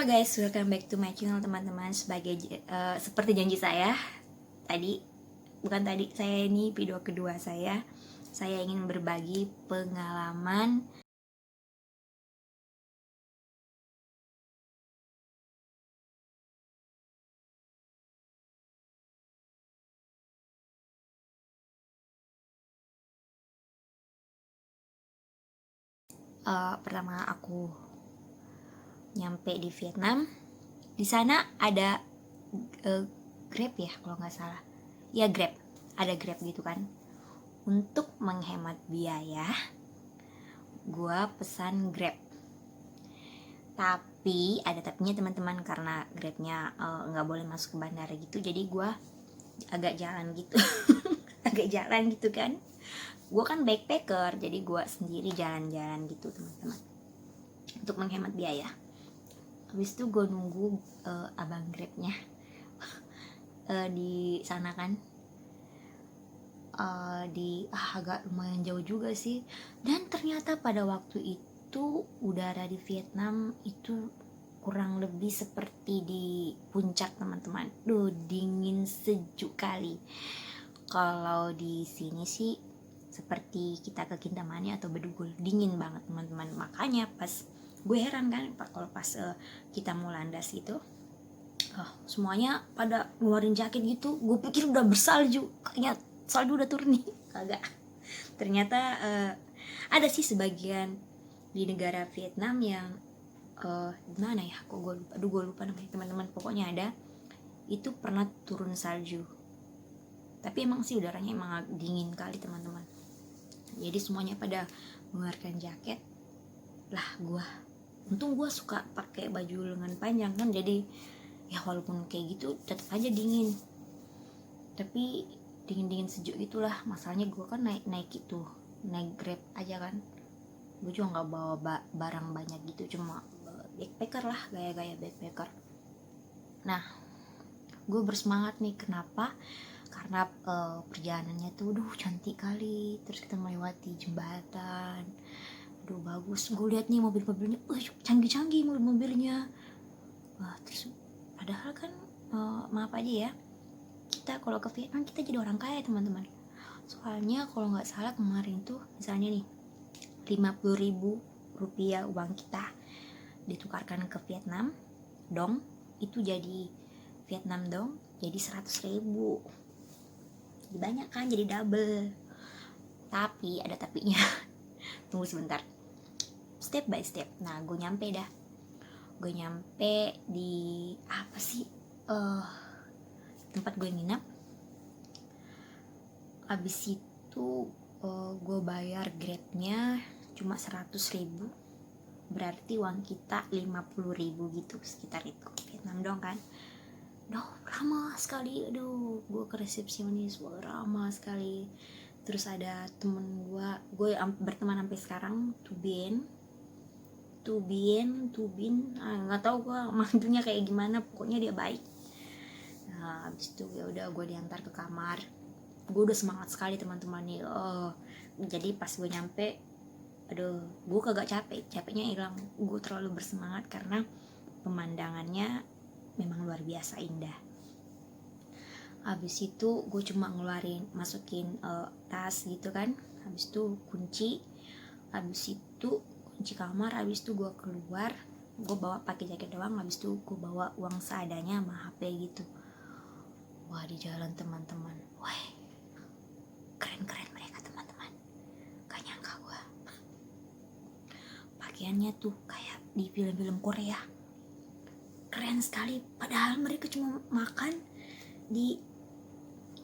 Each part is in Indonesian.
guys, welcome back to my channel teman-teman. Seperti janji saya ini video kedua saya ingin berbagi pengalaman pertama aku nyampe di Vietnam. Di sana ada Grab ya kalau nggak salah, ya Grab, ada Grab gitu kan. Untuk menghemat biaya, gua pesan Grab. Tapi ada tapinya teman-teman, karena Grabnya nggak boleh masuk ke bandara gitu, jadi gue agak jalan gitu agak jalan gitu kan. Gue kan backpacker, jadi gue sendiri jalan-jalan gitu teman-teman, untuk menghemat biaya. Habis itu gue nunggu abang Grabnya di sana kan, agak lumayan jauh juga sih. Dan ternyata pada waktu itu udara di Vietnam itu kurang lebih seperti di puncak teman-teman. Dingin sejuk kali. Kalau di sini sih seperti kita ke Kintamani atau Bedugul, dingin banget teman-teman. Makanya pas gue heran kan kalau pas kita mau landas itu, semuanya pada ngeluarin jaket gitu. Gue pikir udah bersalju, kayaknya salju udah turun nih. Kagak. Ternyata ada sih sebagian di negara Vietnam yang gimana ya, kok gue lupa namanya teman-teman. Pokoknya ada, itu pernah turun salju. Tapi emang sih udaranya emang dingin kali teman-teman. Jadi semuanya pada mengeluarkan jaket. Lah untung gue suka pakai baju lengan panjang kan, jadi ya walaupun kayak gitu tetap aja dingin. Tapi dingin sejuk itulah. Masalahnya gue kan naik Grab aja kan. Gue juga nggak bawa barang banyak gitu, cuma backpacker lah, gaya-gaya backpacker. Nah, gue bersemangat nih. Kenapa? Karena perjalanannya tuh cantik kali. Terus kita melewati jembatan, bagus. Gue lihat nih mobil-mobilnya, canggih-canggih mobil-mobilnya. Terus padahal kan maaf aja ya, kita kalau ke Vietnam kita jadi orang kaya teman-teman. Soalnya kalau nggak salah kemarin tuh misalnya nih 50.000 rupiah uang kita ditukarkan ke Vietnam dong, itu jadi Vietnam dong jadi 100.000. Jadi banyak kan, jadi double. Tapi ada tapinya. Tunggu sebentar, step by step. Nah, gue nyampe di apa sih tempat gue nginap. Abis itu gue bayar Grabnya cuma 100.000, berarti uang kita 50.000 gitu, sekitar itu. Vietnam dong kan. Ramah sekali. Gue ke resepsionis, ramah sekali. Terus ada temen gue berteman sampai sekarang, Tubin, nggak tahu gue manggilnya kayak gimana, pokoknya dia baik. Nah, habis itu ya udah gue diantar ke kamar. Gue udah semangat sekali teman-teman nih. Jadi pas gue nyampe, gue kagak capeknya hilang. Gue terlalu bersemangat karena pemandangannya memang luar biasa indah. Habis itu gue cuma masukin tas gitu kan. Habis itu kunci kamar. Habis itu gue keluar, gue bawa pakai jaket doang. Habis itu gue bawa uang seadanya sama HP gitu. Wah, di jalan teman-teman, wah keren mereka teman-teman. Gak nyangka gue, pakaiannya tuh kayak di film-film Korea, keren sekali. Padahal mereka cuma makan di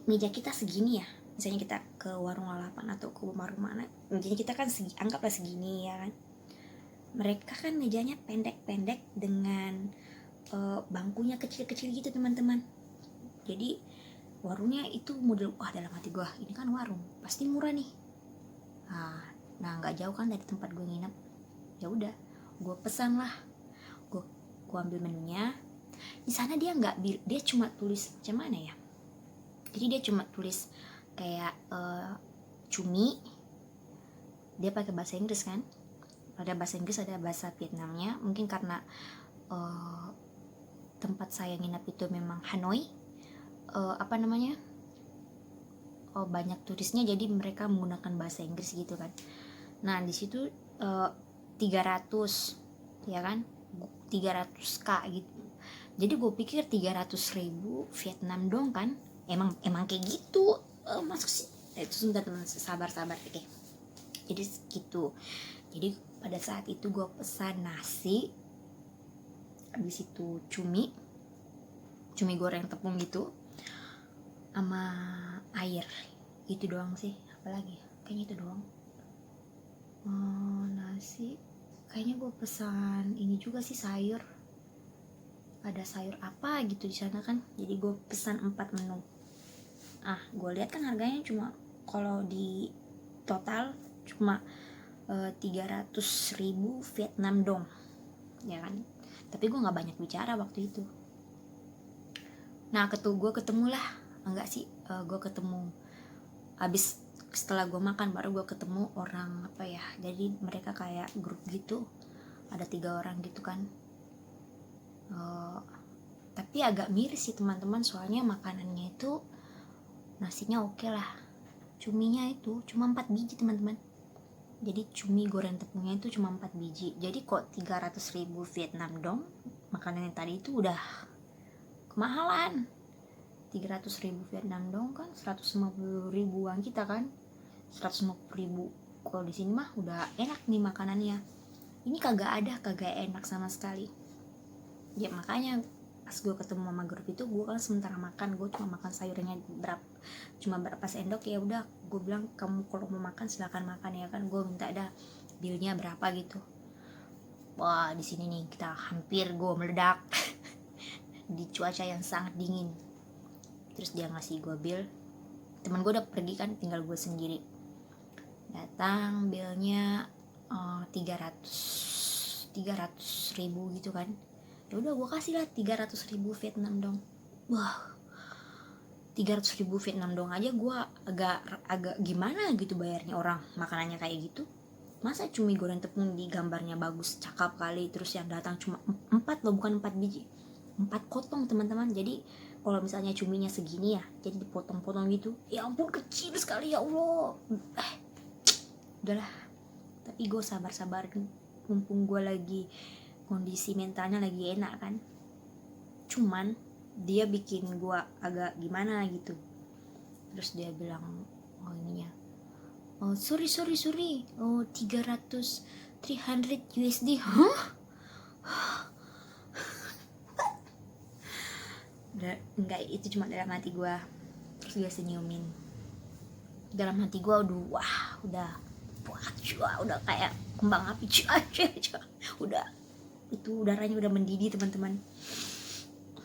meja kita segini ya. Misalnya kita ke warung lalapan atau ke warung mana, mejanya kita kan anggaplah segini ya kan. Mereka kan mejanya pendek-pendek dengan bangkunya kecil-kecil gitu teman-teman. Jadi warungnya itu model, dalam hati gue, ini kan warung pasti murah nih. Nah nggak jauh kan dari tempat gue nginep. Ya udah, gue pesan lah. Gue ambil menunya. Di sana dia cuma tulis macam mana ya. Jadi dia cuma tulis kayak cumi. Dia pakai bahasa Inggris kan. Ada bahasa Inggris, ada bahasa Vietnamnya. Mungkin karena tempat saya nginap itu memang Hanoi, banyak turisnya, jadi mereka menggunakan bahasa Inggris gitu kan. Nah di situ 300 ya kan, 300k gitu. Jadi gue pikir 300.000 Vietnam dong kan, emang kayak gitu. Masuk sih itu sebentar teman, sabar oke. Jadi gitu. Jadi pada saat itu gue pesan nasi, habis itu cumi goreng tepung gitu, sama air. Itu doang sih, apalagi kayaknya itu doang. Nasi, kayaknya gue pesan ini juga sih, sayur. Ada sayur apa gitu di sana kan, jadi gue pesan 4 menu. Gue lihat kan harganya cuma, kalau di total cuma 300.000 Vietnam dong ya kan. Tapi gue nggak banyak bicara waktu itu. Nah gue ketemulah, gue ketemu abis setelah gue makan, baru gue ketemu orang jadi mereka kayak grup gitu, ada 3 orang gitu kan. Tapi agak miris sih teman-teman, soalnya makanannya itu nasinya oke lah, cuminya itu cuma 4 biji teman-teman. Jadi cumi goreng tepungnya itu cuma 4 biji. Jadi kok 300.000 Vietnam dong, makanan yang tadi itu udah kemahalan. 300.000 Vietnam dong kan 150 ribuan kita kan, 150 ribu. Kalau di sini mah udah enak nih makanannya, ini kagak enak sama sekali. Ya makanya pas gue ketemu sama grup itu, gue kan sementara makan, gue cuma makan sayurnya berapa sendok. Ya udah, gue bilang kamu kalau mau makan silakan makan ya kan, gue minta ada bilnya berapa gitu. Wah di sini nih kita hampir gue meledak di cuaca yang sangat dingin. Terus dia ngasih gue bill, teman gue udah pergi kan, tinggal gue sendiri. Datang bilnya 300 ribu gitu kan. Ya udah gue kasih lah 300.000 Vietnam dong. Wah 300.000 Vietnam dong aja gue agak gimana gitu bayarnya, orang makanannya kayak gitu. Masa cumi goreng tepung di gambarnya bagus, cakep kali, terus yang datang cuma 4 loh, bukan 4 biji, 4 potong teman-teman. Jadi kalau misalnya cuminya segini ya, jadi dipotong-potong gitu. Ya ampun kecil sekali, ya Allah. Udahlah, tapi gue sabar-sabar, mumpung gue lagi kondisi mentalnya lagi enak kan. Cuman dia bikin gue agak gimana gitu. Terus dia bilang sorry 300 USD. Enggak, itu cuma dalam hati gue. Terus dia senyumin. Dalam hati gue udah kayak kembang api. Udah, itu udaranya udah mendidih teman-teman.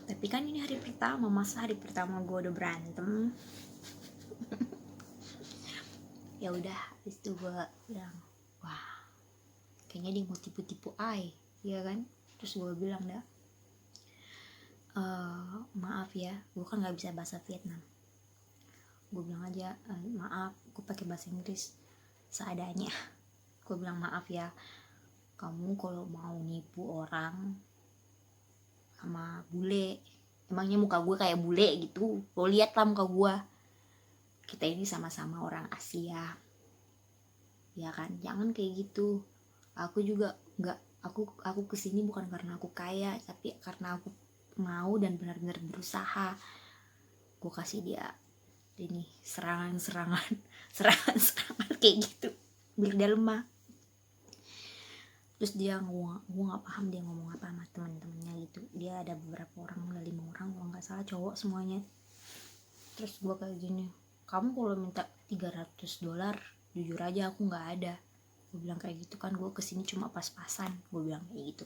Tapi kan ini hari pertama, masa hari pertama gue udah berantem. Ya udah, habis itu gue bilang, wah kayaknya dia mau tipu-tipu ya kan. Terus gue bilang maaf ya, gue kan nggak bisa bahasa Vietnam. Gue bilang aja, maaf, gue pakai bahasa Inggris seadanya. Gue bilang maaf ya, kamu kalau mau nipu orang sama bule, emangnya muka gue kayak bule gitu? Lo lihat lah muka gue, kita ini sama-sama orang Asia ya kan, jangan kayak gitu. Aku juga aku kesini bukan karena aku kaya, tapi karena aku mau dan benar-benar berusaha. Gue kasih dia ini serangan kayak gitu biar dia lemah. Terus dia gue nggak paham dia ngomong apa sama teman-temannya gitu. Dia ada beberapa orang, ada 5 orang kalau nggak salah, cowok semuanya. Terus gue kayak gini, kamu kalau minta $300 jujur aja aku nggak ada. Gue bilang kayak gitu kan, gue kesini cuma pas-pasan, gue bilang kayak gitu.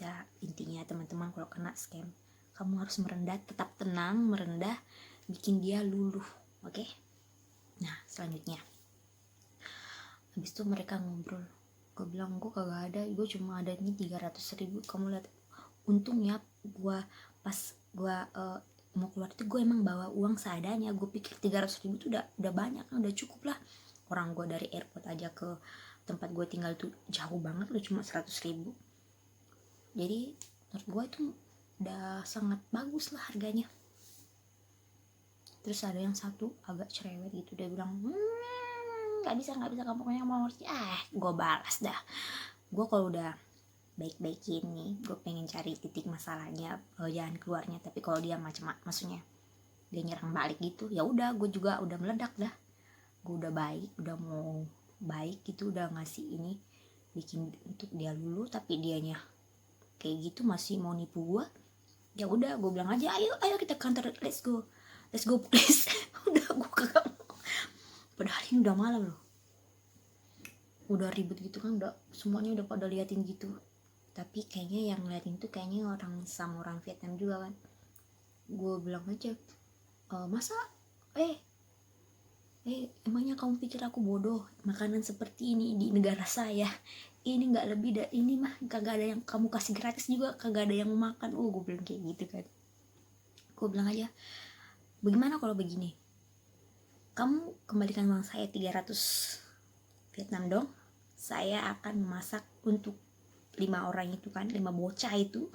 Ya intinya teman-teman, kalau kena scam kamu harus merendah, tetap tenang, merendah, bikin dia luluh, oke? Nah selanjutnya, habis itu mereka ngobrol. Gue bilang gue kagak ada, gue cuma ada ini 300.000. Kamu lihat, untung ya gue pas gue mau keluar itu gue emang bawa uang seadanya. Gue pikir 300.000 itu udah banyak, udah cukup lah. Orang gue dari airport aja ke tempat gue tinggal tuh jauh banget loh, cuma 100.000. Jadi menurut gue itu udah sangat bagus lah harganya. Terus ada yang satu agak cerewet gitu, dia bilang nggak bisa kamu pokoknya mau harus gue balas dah. Gue kalau udah baik-baikin nih, gue pengen cari titik masalahnya, jalan keluarnya. Tapi kalau dia maksudnya dia nyerang balik gitu, ya udah gue juga udah meledak dah. Gue udah baik, udah mau baik gitu, udah ngasih ini bikin untuk dia dulu, tapi dianya kayak gitu masih mau nipu gue. Ya udah gue bilang aja, ayo kita counter, let's go please. Udah gue kagak mau, padahal ini udah malam loh, udah ribet gitu kan, udah semuanya udah pada liatin gitu. Tapi kayaknya yang ngeliatin tuh kayaknya orang sama orang Vietnam juga kan. Gue bilang aja, masa emangnya kamu pikir aku bodoh, makanan seperti ini di negara saya ini nggak lebih dari ini mah, kagak ada yang kamu kasih gratis juga, kagak ada yang mau makan. Gue bilang kayak gitu kan. Gue bilang aja, bagaimana kalau begini, kamu kembalikan uang saya 300 Vietnam dong, saya akan memasak untuk 5 orang itu kan, 5 bocah itu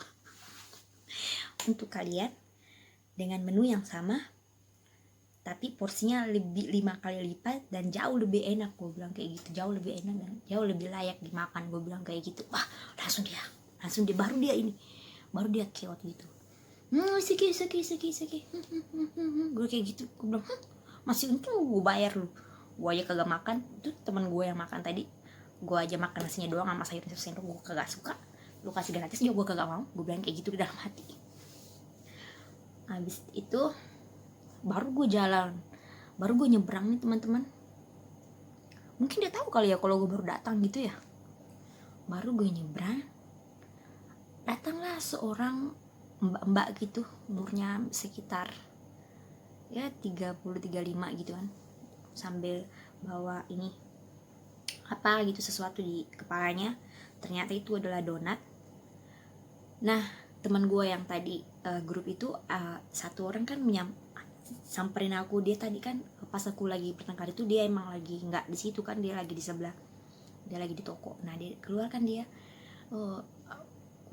untuk kalian dengan menu yang sama, tapi porsinya lebih 5 kali lipat dan jauh lebih enak. Gue bilang kayak gitu, jauh lebih enak dan jauh lebih layak dimakan. Gue bilang kayak gitu. Wah, langsung dia baru dia keot gitu. Seki. Gue kayak gitu, gue bilang masih untung gue bayar lu, gue aja kagak makan. Itu teman gue yang makan tadi, gue aja makan nasinya doang sama sayur sendok, gue kagak suka. Lu kasih gratis juga gue kagak mau. Gue bilang kayak gitu di dalam hati. Habis itu baru gue jalan, baru gue nyebrang nih teman-teman. Mungkin dia tahu kali ya kalau gue baru datang gitu ya. Baru gue nyebrang, datanglah seorang mbak-mbak gitu, umurnya sekitar ya 30-35 gitu kan, sambil bawa ini apa gitu, sesuatu di kepalanya. Ternyata itu adalah donat. Nah, teman gue yang tadi grup itu, satu orang kan samperin aku. Dia tadi kan pas aku lagi bertengkar itu, dia emang lagi nggak di situ kan, dia lagi di sebelah, dia lagi di toko. Nah, dia keluar kan, dia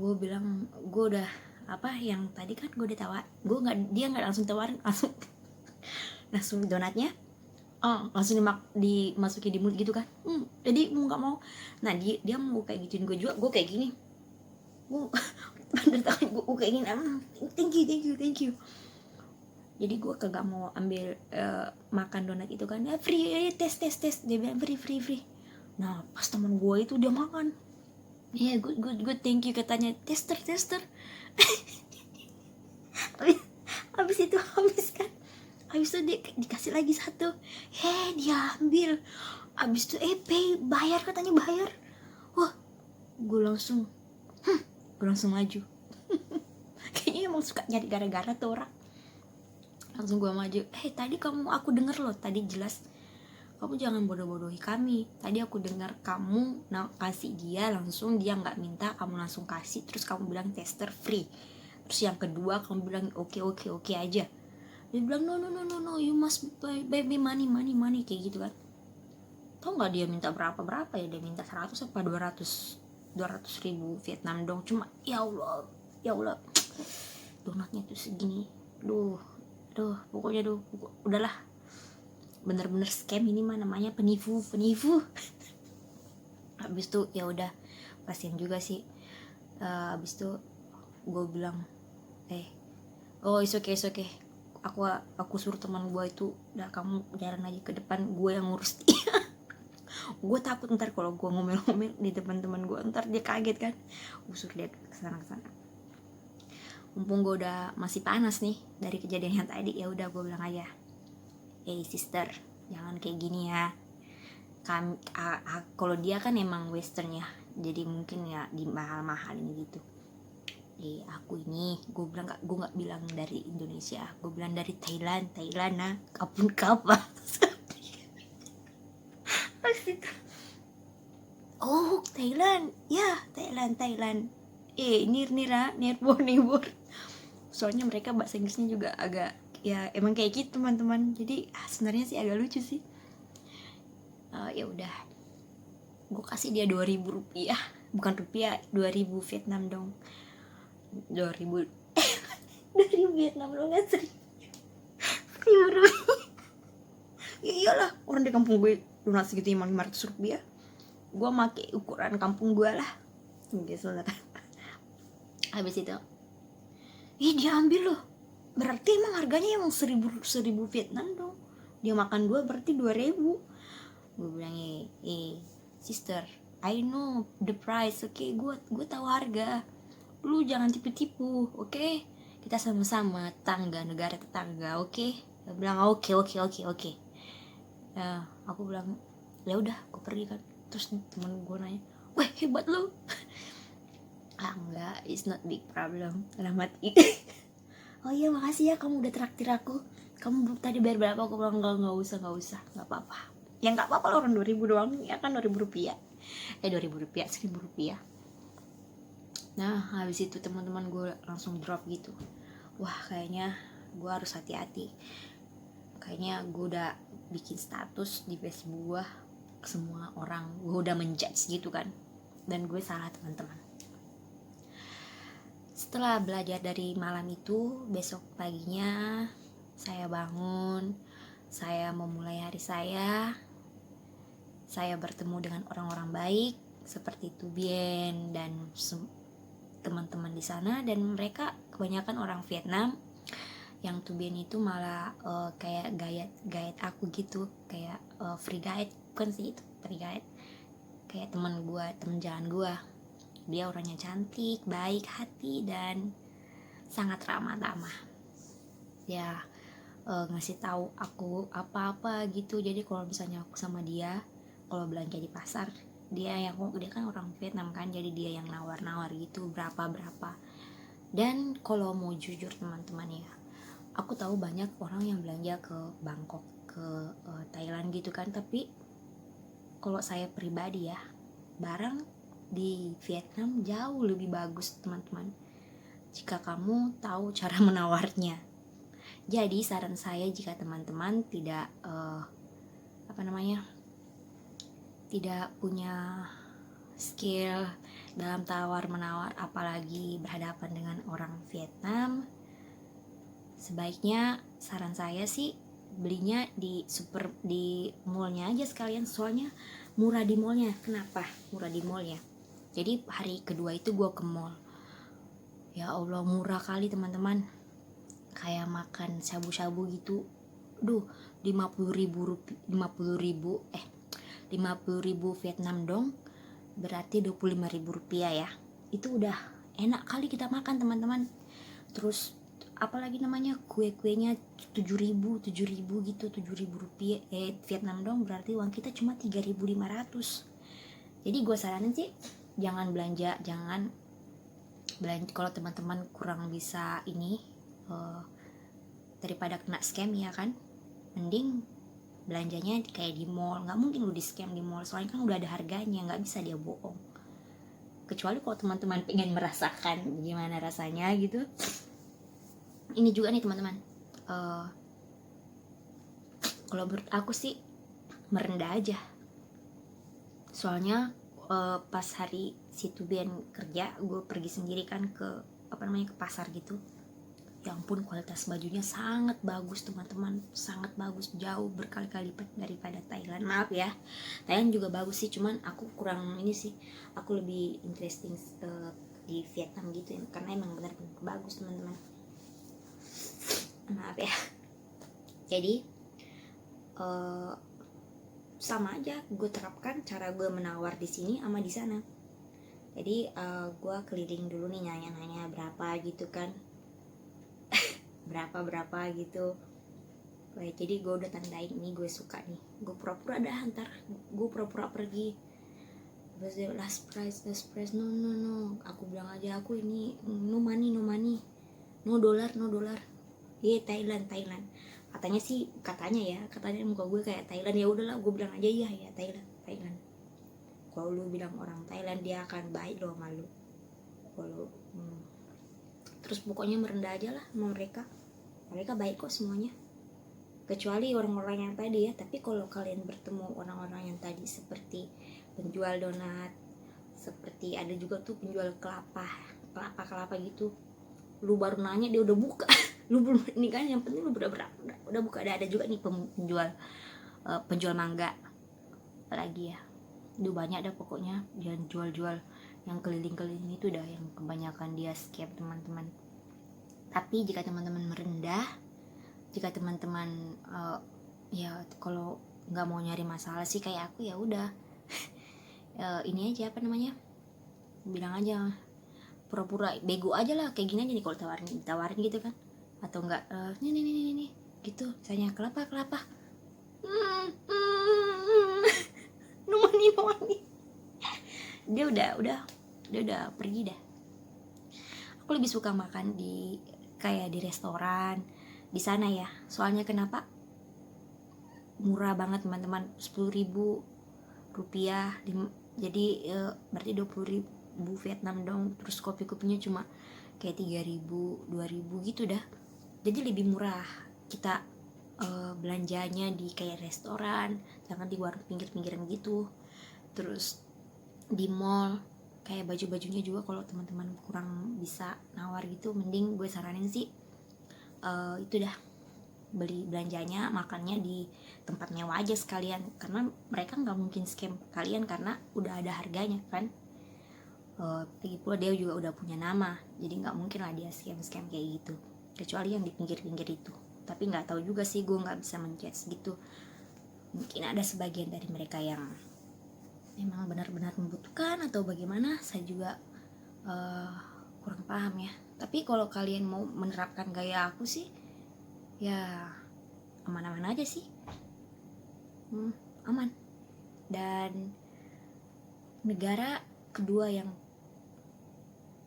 gue bilang, gue udah apa yang tadi kan gue ditawar, dia nggak langsung tawarin, langsung donatnya langsung dimasukin di mulut gitu kan. Jadi mau nggak mau, nah dia mau kayak gituin gue juga. Gue kayak gini, gue dari tangan gue kayak gini, thank you. Jadi gue kagak mau ambil makan donat itu kan. Free, tes, dia bilang free. Nah pas teman gue itu dia makan, good, thank you katanya. Tester habis itu dia dikasih lagi satu, dia ambil. Habis itu pay, bayar katanya, bayar. Wah, gue langsung maju. Kayaknya emang suka nyari gara-gara tuh orang. Langsung gue maju, tadi aku denger loh, tadi jelas kamu jangan bodoh-bodohi kami. Tadi aku dengar kamu kasih dia langsung, dia nggak minta, kamu langsung kasih. Terus kamu bilang tester free. Terus yang kedua kamu bilang oke aja. Dia bilang no, you must pay me money kayak gitu kan. Tau nggak dia minta berapa ya? Dia minta 100 apa 200 ribu Vietnam dong. Cuma ya Allah donatnya tuh segini. Duh pokoknya udahlah, bener-bener scam ini mah, namanya penipu. Habis itu ya udah, kasian juga sih. Habis itu gue bilang it's okay. Aku suruh teman gue itu, udah kamu jalan aja ke depan, gue yang ngurus dia. Gue takut ntar kalau gue ngomel-ngomel di teman-teman gue, ntar dia kaget kan. Gue suruh dia kesana. Mumpung gue udah masih panas nih dari kejadian yang tadi, ya udah gue bilang aja, sister, jangan kayak gini ya. Kalau dia kan emang western ya, jadi mungkin ya di mahal-mahalin gitu. Aku ini, gue nggak bilang dari Indonesia, gue bilang dari Thailand nah, kapun kapan. Oh Thailand ya, Thailand. Nibur. Soalnya mereka bahasa Inggrisnya juga agak ya emang kayak gitu teman-teman. Jadi sebenarnya sih agak lucu sih. Ya udah, gue kasih dia 2.000 rupiah. bukan rupiah, 2000 Vietnam dong. 2000 2000 Vietnam dong kan, 1000 rupiah. Ya iyalah, orang di kampung gue lunas segitu emang 500 rupiah. Gue make ukuran kampung gue lah. Oke, sebentar. Habis itu, dia ambil loh. Berarti emang harganya emang 1000 Vietnam dong. Dia makan 2 berarti 2000. Gue bilang, sister, I know the price, oke, gue tahu harga. Lu jangan tipu-tipu, oke? Kita sama-sama negara tetangga, oke? Dia bilang oke. Nah, aku bilang ya udah, aku pergi kan. Terus temen gue nanya, wah hebat lu. Enggak, it's not big problem. Alamat itu. Oh iya, makasih ya kamu udah traktir aku. Kamu tadi bayar berapa? Aku bilang enggak usah, enggak apa-apa. Ya enggak apa-apa lah, orang 2000 doang, ya kan 2000 rupiah. 2000 rupiah, 1000 rupiah. Nah, habis itu teman-teman gue langsung drop gitu. Wah, kayaknya gue harus hati-hati. Kayaknya gue udah bikin status di Facebook gue, semua orang gue udah menjudge gitu kan. Dan gue salah, teman-teman. Setelah belajar dari malam itu, besok paginya saya bangun, saya memulai hari saya bertemu dengan orang-orang baik seperti Tubien dan teman-teman di sana, dan mereka kebanyakan orang Vietnam. Yang Tubien itu malah kayak guide aku gitu, kayak free guide, bukan sih itu free guide, kayak teman jalan gue. Dia orangnya cantik, baik hati, dan sangat ramah tamah. Ya, ngasih tahu aku apa-apa gitu. Jadi kalau misalnya aku sama dia, kalau belanja di pasar, dia kan orang Vietnam kan, jadi dia yang nawar-nawar gitu berapa. Dan kalau mau jujur teman-teman ya, aku tahu banyak orang yang belanja ke Bangkok, ke Thailand gitu kan, tapi kalau saya pribadi ya, barang di Vietnam jauh lebih bagus teman-teman, jika kamu tahu cara menawarnya. Jadi saran saya, jika teman-teman tidak tidak punya skill dalam tawar menawar, apalagi berhadapan dengan orang Vietnam, sebaiknya saran saya sih belinya di mallnya aja sekalian, soalnya murah di mallnya. Kenapa murah di mallnya? Jadi hari kedua itu gue ke mall, ya Allah murah kali teman-teman, kayak makan shabu-shabu gitu. 50.000 Vietnam dong, berarti 25.000 rupiah ya. Itu udah enak kali kita makan teman-teman. Terus apalagi namanya, kue-kuenya 7.000 gitu, 7.000 rupiah Vietnam dong, berarti uang kita cuma 3.500. Jadi gue saranin sih jangan belanja kalau teman-teman kurang bisa ini, daripada kena scam ya kan, mending belanjanya kayak di mall. Nggak mungkin lu di scam di mall, soalnya kan udah ada harganya, nggak bisa dia bohong. Kecuali kalau teman-teman pengen merasakan gimana rasanya gitu. Ini juga nih teman-teman, kalau menurut aku sih merendah aja. Soalnya pas hari si Tubian kerja, gue pergi sendiri kan ke ke pasar gitu. Ya ampun, kualitas bajunya sangat bagus teman-teman, sangat bagus, jauh berkali-kali lipat daripada Thailand. Maaf ya, Thailand juga bagus sih, cuman aku kurang ini sih, aku lebih interesting di Vietnam gitu ya, karena emang benar-benar bagus teman-teman. Maaf ya. Jadi sama aja gue terapkan cara gue menawar di sini sama di sana. Jadi gue keliling dulu nih, nanya-nanya berapa gitu kan, berapa gitu. Jadi gue udah tandain nih gue suka nih, gue pura-pura ntar gue pura-pura pergi. Terus dia last price, no, aku bilang aja aku ini no money, no dollar. Thailand. Katanya muka gue kayak Thailand. Ya udahlah, gue bilang aja ya Thailand. Kalau lu bilang orang Thailand, dia akan baik loh malu. Terus pokoknya merendah aja lah sama mereka baik kok semuanya, kecuali orang-orang yang tadi ya. Tapi kalau kalian bertemu orang-orang yang tadi seperti penjual donat, seperti ada juga tuh penjual kelapa gitu, lu baru nanya dia udah buka. Lu belum ini kan, yang penting lu udah buka. Ada juga nih penjual mangga apalagi ya, itu banyak dah pokoknya yang jual-jual yang keliling-keliling itu dah, yang kebanyakan dia scam teman-teman. Tapi jika teman-teman merendah, jika teman-teman ya kalau nggak mau nyari masalah sih kayak aku, ya udah ini aja, apa namanya, bilang aja, pura-pura bego aja lah, kayak gini aja nih, kalau ditawarin gitu kan, atau enggak nih gitu, misalnya kelapa numani dia udah pergi dah. Aku lebih suka makan di kayak di restoran di sana ya, soalnya kenapa, murah banget teman-teman, 10.000 rupiah, jadi berarti 20.000 Vietnam dong. Terus kopinya cuma kayak 3.000 2.000 gitu dah, jadi lebih murah kita belanjanya di kayak restoran, jangan di warung pinggir-pinggiran gitu. Terus di mall kayak baju-bajunya juga, kalau teman-teman kurang bisa nawar gitu, mending gue saranin sih itu dah, beli belanjanya, makannya di tempat mewah aja sekalian, karena mereka nggak mungkin scam kalian karena udah ada harganya kan. Lagi pula dia juga udah punya nama, jadi nggak mungkin lah dia scam kayak gitu, kecuali yang di pinggir-pinggir itu. Tapi nggak tahu juga sih, gue nggak bisa menjudge gitu, mungkin ada sebagian dari mereka yang memang benar-benar membutuhkan atau bagaimana, saya juga kurang paham ya. Tapi kalau kalian mau menerapkan gaya aku sih, ya aman-aman aja sih, aman. Dan negara kedua yang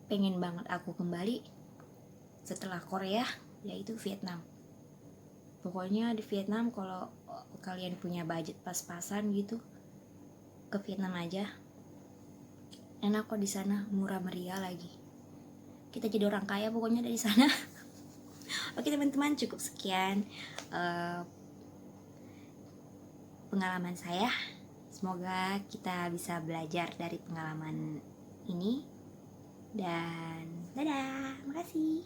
pengen banget aku kembali setelah Korea yaitu Vietnam. Pokoknya di Vietnam kalau kalian punya budget pas-pasan gitu, ke Vietnam aja, enak kok di sana, murah meriah lagi. Kita jadi orang kaya pokoknya dari sana. Oke teman-teman, cukup sekian pengalaman saya. Semoga kita bisa belajar dari pengalaman ini. Dan dadah, makasih.